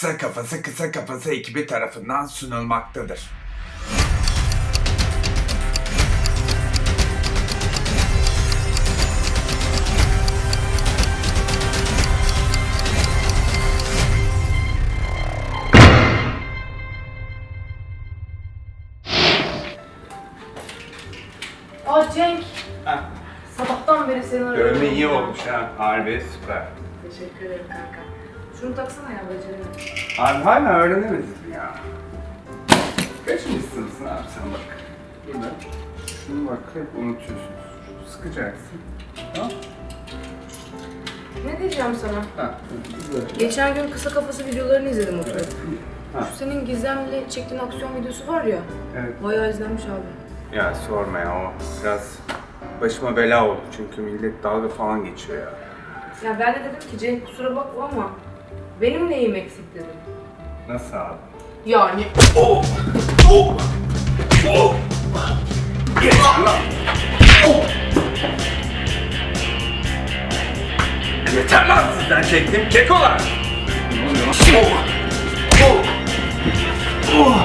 Kısa Kafası ekibi tarafından sunulmaktadır. Cenk, Ha, sabahtan beri seni arıyorum. görme iyi olmuş ha. Harbi süper. Teşekkür ederim kanka. Şunu taksana ya beceremiyorum. Abi hala öğrenemedin ya. Kaçıncı sınıfsın abi sen bak. Burada. Şunu bak hep unutuyorsun. Sıkacaksın. Tamam. Ne diyeceğim sana? Ha, güzel. Geçen gün kısa kafası videolarını izledim oturup. Ha. Şu senin Gizem'le çektiğin aksiyon videosu var ya, Evet. bayağı izlenmiş abi. Ya sorma ya o biraz başıma bela oldu çünkü millet dalga falan geçiyor ya. Ya ben de dedim ki Cenk kusura bakma ama benim neyim eksik dedim. Nasıl abi? Yani Yeter lan sizden çektim kekolar!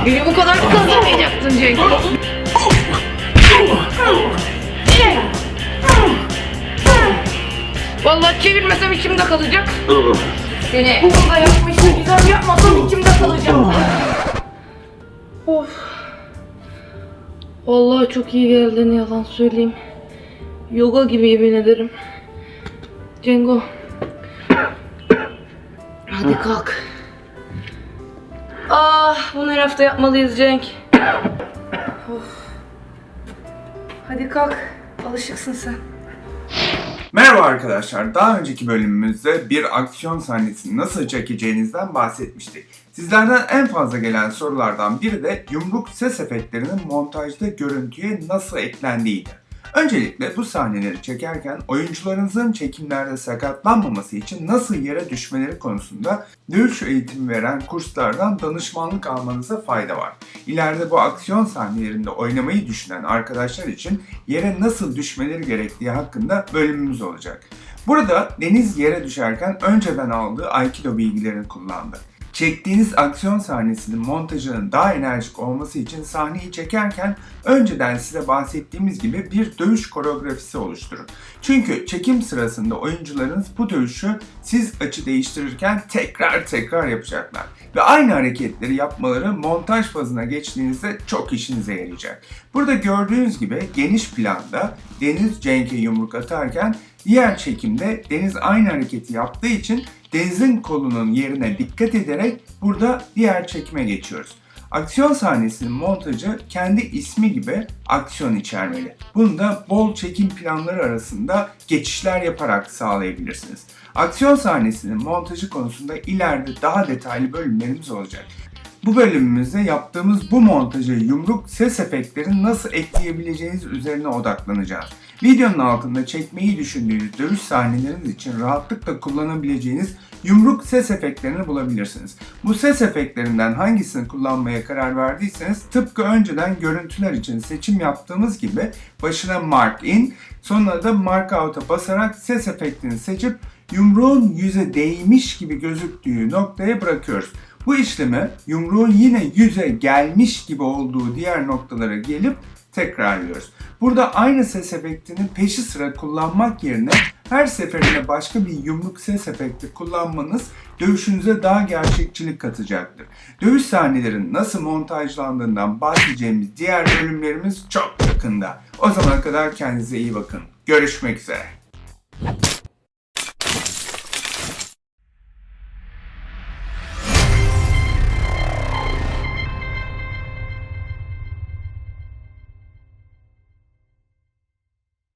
beni bu kadar kızdırmayacaktın Cenk. Vallahi çevirmesem içimde kalacak. Seni burada yapmıştı, güzel yapmasam içimde kalacak. Of. Vallahi çok iyi geldi, ne yalan söyleyeyim. Yoga gibi yemin ederim. Cengo. Hadi kalk. Bunu her hafta yapmalıyız Cenk. Of. Hadi kalk. Alışıksın sen. Merhaba arkadaşlar, daha önceki bölümümüzde bir aksiyon sahnesini nasıl çekeceğinizden bahsetmiştik. Sizlerden en fazla gelen sorulardan biri de yumruk ses efektlerinin montajda görüntüye nasıl eklendiğiydi. Öncelikle bu sahneleri çekerken oyuncularınızın çekimlerde sakatlanmaması için nasıl yere düşmeleri konusunda dövüş eğitimi veren kurslardan danışmanlık almanıza fayda var. İleride bu aksiyon sahnelerinde oynamayı düşünen arkadaşlar için yere nasıl düşmeleri gerektiği hakkında bölümümüz olacak. Burada Deniz yere düşerken önceden aldığı Aikido bilgilerini kullandı. Çektiğiniz aksiyon sahnesinin montajının daha enerjik olması için sahneyi çekerken önceden size bahsettiğimiz gibi bir dövüş koreografisi oluşturun. Çünkü çekim sırasında oyuncularınız bu dövüşü siz açı değiştirirken tekrar yapacaklar. Ve aynı hareketleri yapmaları montaj fazına geçtiğinizde çok işinize yarayacak. Burada gördüğünüz gibi geniş planda Deniz Cenk'e yumruk atarken diğer çekimde Deniz aynı hareketi yaptığı için Deniz'in kolunun yerine dikkat ederek burada diğer çekime geçiyoruz. Aksiyon sahnesinin montajı kendi ismi gibi aksiyon içermeli. Bunu da bol çekim planları arasında geçişler yaparak sağlayabilirsiniz. Aksiyon sahnesinin montajı konusunda ileride daha detaylı bölümlerimiz olacak. Bu bölümümüzde yaptığımız bu montajı yumruk ses efektlerini nasıl ekleyebileceğiniz üzerine odaklanacağız. Videonun altında çekmeyi düşündüğünüz dövüş sahneleriniz için rahatlıkla kullanabileceğiniz yumruk ses efektlerini bulabilirsiniz. Bu ses efektlerinden hangisini kullanmaya karar verdiyseniz tıpkı önceden görüntüler için seçim yaptığımız gibi başına mark in, sonuna da mark out'a basarak ses efektini seçip yumruğun yüze değmiş gibi gözüktüğü noktaya bırakıyoruz. Bu işlemi yumruğun yine yüze gelmiş gibi olduğu diğer noktalara gelip tekrarlıyoruz. Burada aynı ses efektini peşi sıra kullanmak yerine her seferinde başka bir yumruk ses efekti kullanmanız dövüşünüze daha gerçekçilik katacaktır. dövüş sahnelerinin nasıl montajlandığından bahsedeceğimiz diğer bölümlerimiz çok yakında. O zamana kadar kendinize iyi bakın. Görüşmek üzere.